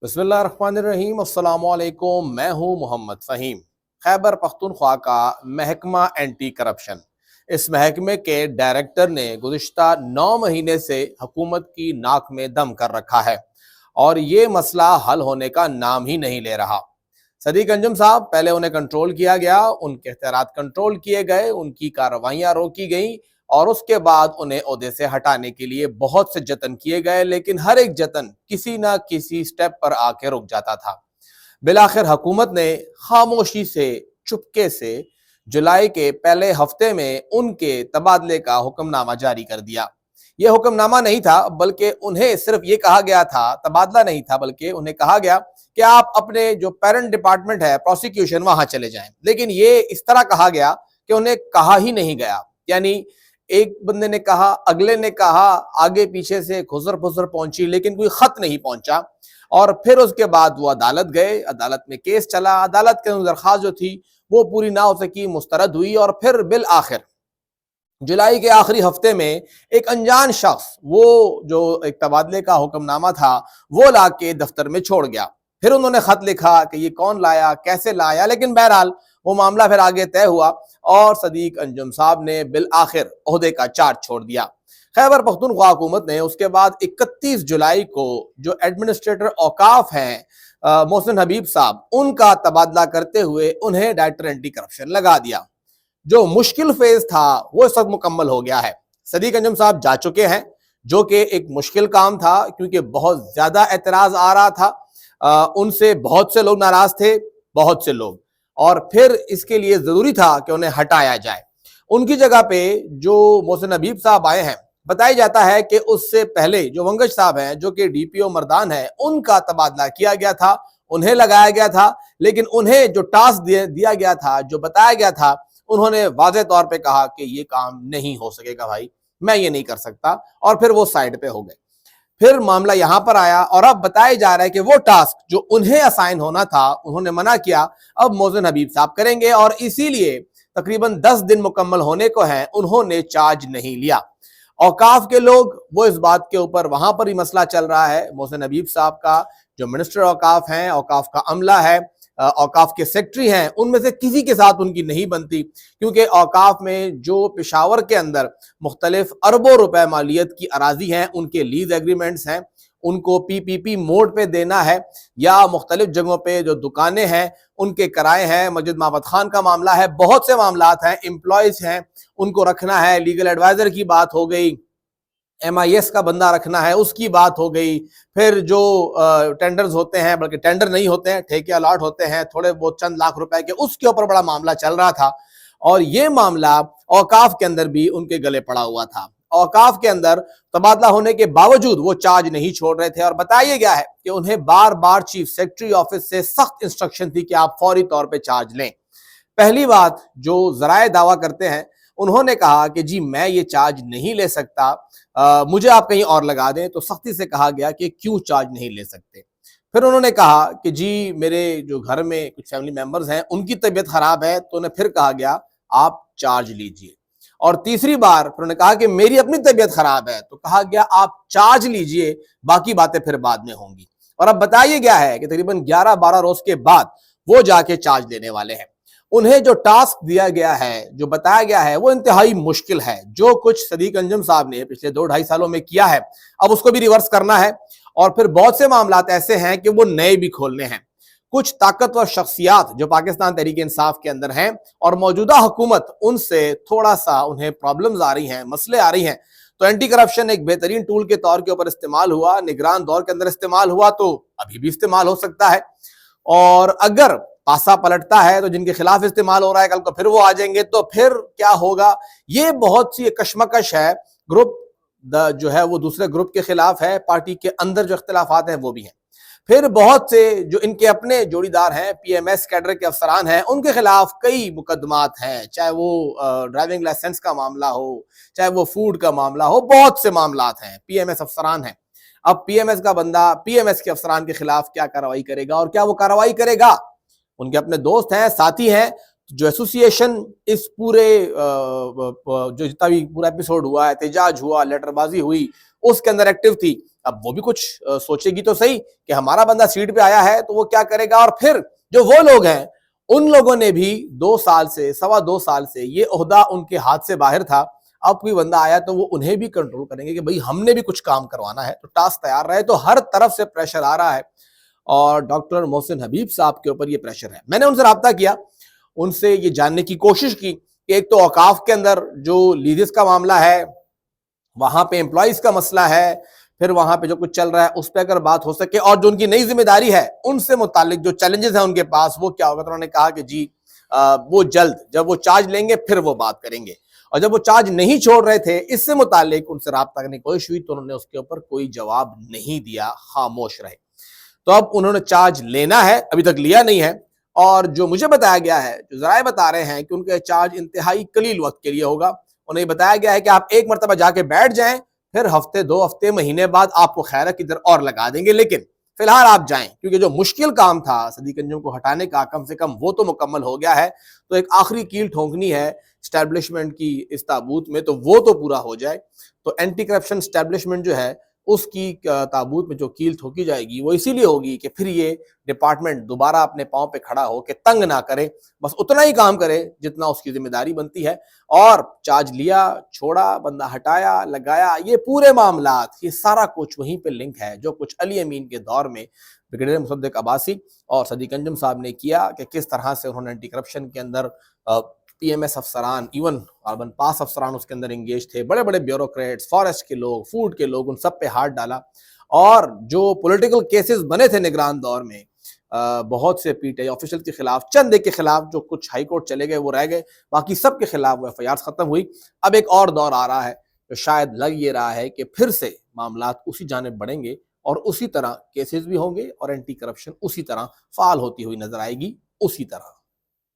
बिस्मिल्लाहिर्रहमानिर्रहीम। अस्सलाम वालेकुम। मैं हूं मोहम्मद फ़हीम। खैबर पख्तूनख्वा का महकमा एंटी करप्शन, इस महकमे के डायरेक्टर ने गुज़िश्ता 9 महीने से हुकूमत की नाक में दम कर रखा है और ये मसला हल होने का नाम ही नहीं ले रहा। सदीक अंजुम साहब, पहले उन्हें कंट्रोल किया गया, उनके इख्तियारात कंट्रोल किए गए, उनकी कार्रवाइयाँ रोकी गई और उसके बाद उन्हें ओहदे से हटाने के लिए बहुत से जतन किए गए, लेकिन हर एक जतन किसी ना किसी स्टेप पर आके रुक जाता था। बिलाखिर हुकूमत ने खामोशी से, चुपके से जुलाई के पहले हफ्ते में उनके तबादले का हुक्मनामा जारी कर दिया। यह हुक्मनामा नहीं था, बल्कि उन्हें सिर्फ ये कहा गया था, तबादला नहीं था, बल्कि उन्हें कहा गया कि आप अपने जो पेरेंट डिपार्टमेंट है, प्रोसिक्यूशन, वहां चले जाएं। लेकिन ये इस तरह कहा गया कि उन्हें कहा ही नहीं गया। यानी एक बंदे ने कहा, अगले ने कहा, आगे पीछे से खुसर फुसर पहुंची, लेकिन कोई खत नहीं पहुंचा। और फिर उसके बाद वो अदालत गए, अदालत में केस चला, अदालत के दरख्वास्त जो थी वो पूरी ना हो सकी, मुस्तरद हुई और फिर बिल आखिर जुलाई के आखिरी हफ्ते में एक अनजान शख्स, वो जो एक तबादले का हुक्मनामा था, वो लाके दफ्तर में छोड़ गया। फिर उन्होंने खत लिखा कि ये कौन लाया, कैसे लाया, लेकिन बहरहाल वो मामला फिर आगे तय हुआ और सदीक अंजुम साहब ने बिल आखिर ओहदे का चार्ज छोड़ दिया। खैबर पख्तूनख्वा हुकूमत ने उसके बाद 31 जुलाई को जो एडमिनिस्ट्रेटर औकाफ हैं मोहसिन हबीब साहब, उनका तबादला करते हुए उन्हें डायरेक्टर एंटी करप्शन लगा दिया। जो मुश्किल फेज था वो इस वक्त मुकम्मल हो गया है। सदीक अंजुम साहब जा चुके हैं, जो कि एक मुश्किल काम था, क्योंकि बहुत ज्यादा एतराज आ रहा था। उनसे बहुत से लोग नाराज थे, बहुत से लोग, और फिर इसके लिए जरूरी था कि उन्हें हटाया जाए। उनकी जगह पे जो मोहसिन हबीब साहब आए हैं, बताया जाता है कि उससे पहले जो वंगश साहब हैं, जो कि डीपीओ मर्दान है, उनका तबादला किया गया था, उन्हें लगाया गया था। लेकिन उन्हें जो टास्क दिया गया था, जो बताया गया था, उन्होंने वाज़ेह तौर पे कहा कि ये काम नहीं हो सकेगा भाई, मैं ये नहीं कर सकता, और फिर वो साइड पे हो गए। फिर मामला यहां पर आया और अब बताया जा रहा है कि वो टास्क जो उन्हें असाइन होना था, उन्होंने मना किया, अब मोहसिन हबीब साहब करेंगे, और इसीलिए तकरीबन 10 दिन मुकम्मल होने को हैं, उन्होंने चार्ज नहीं लिया। औकाफ के लोग वो इस बात के ऊपर, वहां पर ही मसला चल रहा है। मोहसिन हबीब साहब का जो मिनिस्टर औकाफ हैं, औकाफ का अमला है, औकाफ के सेक्रेटरी हैं, उनमें से किसी के साथ उनकी नहीं बनती, क्योंकि औकाफ में जो पेशावर के अंदर मुख्तलिफ अरबों रुपए मालियत की अराजी हैं, उनके लीज एग्रीमेंट्स हैं, उनको पीपीपी मोड पे देना है, या मुख्तलिफ जगहों पे जो दुकानें हैं उनके किराए हैं, मस्जिद माबद खान का मामला है, बहुत से मामलात हैं, एम्प्लॉयज हैं, उनको रखना है, लीगल एडवाइजर की बात हो गई, MIS का बंदा रखना है, उसकी बात हो गई। फिर जो टेंडर्स होते हैं, बल्कि टेंडर नहीं होते हैं, ठेके अलॉट होते हैं थोड़े बहुत चंद लाख रुपए के, उसके ऊपर बड़ा मामला चल रहा था। और ये मामला औकाफ के अंदर भी उनके गले पड़ा हुआ था। औकाफ के अंदर तबादला होने के बावजूद वो चार्ज नहीं छोड़ रहे थे, और बताया गया है कि उन्हें बार बार चीफ सेक्रेटरी ऑफिस से सख्त इंस्ट्रक्शन थी कि आप फौरी तौर पर चार्ज लें। पहली बात, जो जराए दावा करते हैं, उन्होंने कहा कि जी मैं ये चार्ज नहीं ले सकता, मुझे आप कहीं और लगा दें। तो सख्ती से कहा गया कि क्यों चार्ज नहीं ले सकते। फिर उन्होंने कहा कि जी मेरे जो घर में कुछ फैमिली मेंबर्स हैं, उनकी तबीयत खराब है, तो उन्हें फिर कहा गया आप चार्ज लीजिए। और तीसरी बार फिर उन्होंने कहा कि मेरी अपनी तबीयत खराब है, तो कहा गया आप चार्ज लीजिए, बाकी बातें फिर बाद में होंगी। और अब बताया गया है कि तकरीबन 11-12 रोज के बाद वो जाके चार्ज लेने वाले हैं। उन्हें जो टास्क दिया गया है, जो बताया गया है, वो इंतहाई मुश्किल है। जो कुछ सदीक अंजुम साहब ने पिछले 2-2.5 सालों में किया है, अब उसको भी रिवर्स करना है। और फिर बहुत से मामलात ऐसे हैं कि वो नए भी खोलने हैं। कुछ ताकतवर शख्सियात जो पाकिस्तान तहरीक इंसाफ के अंदर हैं, और मौजूदा हुकूमत, उनसे थोड़ा सा उन्हें प्रॉब्लम्स आ रही हैं, मसले आ रही हैं। तो एंटी करप्शन एक बेहतरीन टूल के तौर के ऊपर इस्तेमाल हुआ, निगरान दौर के अंदर इस्तेमाल हुआ, तो अभी भी इस्तेमाल हो सकता है। और अगर पासा पलटता है तो जिनके खिलाफ इस्तेमाल हो रहा है, कल को फिर वो आ जाएंगे, तो फिर क्या होगा? ये बहुत सी कशमकश है। ग्रुप जो है वो दूसरे ग्रुप के खिलाफ है, पार्टी के अंदर जो इख्तिलाफात हैं वो भी हैं। फिर बहुत से जो इनके अपने जोड़ीदार हैं, PMS कैडर के अफसरान हैं, उनके खिलाफ कई मुकदमात हैं, चाहे वो ड्राइविंग लाइसेंस का मामला हो, चाहे वो फूड का मामला हो, बहुत से मामलात हैं, PMS अफसरान हैं। अब PMS का बंदा PMS के अफसरान के खिलाफ क्या कार्रवाई करेगा, और क्या वो कार्रवाई करेगा? उनके अपने दोस्त हैं, साथी हैं, जो एसोसिएशन इस पूरे जो जितना भी पूरा एपिसोड हुआ, एहतजाज हुआ, लेटरबाजी हुई, اس کے اندر ایکٹیو تھی. اب وہ بھی کچھ سوچے گی تو صحیح کہ ہمارا بندہ سیٹ پہ آیا ہے تو وہ کیا کرے گا. اور پھر جو وہ لوگ ہیں ان لوگوں نے بھی 2 سال سے 2.25 سال سے یہ عہدہ ان کے ہاتھ سے باہر تھا. اب کوئی بندہ آیا تو وہ انہیں بھی کنٹرول کریں گے کہ بھئی ہم نے بھی کچھ کام کروانا ہے, تو ٹاسک تیار رہے. تو ہر طرف سے پریشر آ رہا ہے اور ڈاکٹر محسن حبیب صاحب کے اوپر یہ پریشر ہے. میں نے ان سے رابطہ کیا, ان سے یہ جاننے کی کوشش کی کہ ایک تو اوقاف کے اندر جو لیزز کا معاملہ ہے, وہاں پہ امپلائیز کا مسئلہ ہے, پھر وہاں پہ جو کچھ چل رہا ہے اس پہ اگر بات ہو سکے, اور جو ان کی نئی ذمہ داری ہے ان سے متعلق جو چیلنجز ہیں ان کے پاس وہ کیا ہوگا. تو انہوں نے کہا کہ جی وہ جلد جب وہ چارج لیں گے پھر وہ بات کریں گے. اور جب وہ چارج نہیں چھوڑ رہے تھے اس سے متعلق ان سے رابطہ کرنے کی کوشش ہوئی تو انہوں نے اس کے اوپر کوئی جواب نہیں دیا, خاموش رہے. تو اب انہوں نے چارج لینا ہے, ابھی تک لیا نہیں ہے, اور جو مجھے بتایا گیا ہے, جو ذرائع بتا رہے ہیں کہ ان کا چارج انتہائی قلیل وقت کے لیے ہوگا. انہیں بتایا گیا ہے کہ آپ ایک مرتبہ جا کے بیٹھ جائیں, پھر ہفتے 2 ہفتے مہینے بعد آپ کو خیر کدھر اور لگا دیں گے, لیکن فی الحال آپ جائیں, کیونکہ جو مشکل کام تھا صدیق انجم کو ہٹانے کا کم سے کم وہ تو مکمل ہو گیا ہے. تو ایک آخری کیل ٹھونکنی ہے اسٹیبلشمنٹ کی اس تابوت میں, تو وہ تو پورا ہو جائے. تو اینٹی کرپشن اسٹیبلشمنٹ جو ہے اس کی تابوت میں جو کیل ٹھوکی جائے گی وہ اسی لیے ہوگی کہ پھر یہ ڈپارٹمنٹ دوبارہ اپنے پاؤں پہ کھڑا ہو کے تنگ نہ کرے, بس اتنا ہی کام کرے جتنا اس کی ذمہ داری بنتی ہے. اور چارج لیا, چھوڑا, بندہ ہٹایا, لگایا, یہ پورے معاملات, یہ سارا کچھ وہیں پہ لنک ہے جو کچھ علی امین کے دور میں بریگیڈیئر مصدق عباسی اور صدیق انجم صاحب نے کیا, کہ کس طرح سے انہوں نے اینٹی کرپشن کے اندر پی ایم ایس افسران, ایون اربن پاس افسران اس کے اندر انگیج تھے, بڑے بڑے بیوروکریٹس, فارسٹ کے لوگ, فوڈ کے لوگ, ان سب پہ ہاتھ ڈالا. اور جو پولیٹیکل کیسز بنے تھے نگران دور میں, بہت سے پی ٹی آئی آفیشل کے خلاف, چند ایک کے خلاف جو کچھ ہائی کورٹ چلے گئے وہ رہ گئے, باقی سب کے خلاف وہ ایف آئی آر ختم ہوئی. اب ایک اور دور آ رہا ہے جو شاید لگ یہ رہا ہے کہ پھر سے معاملات اسی جانب بڑھیں گے اور اسی طرح کیسز بھی ہوں گے اور اینٹی کرپشن اسی طرح فعال ہوتی ہوئی نظر آئے گی, اسی طرح.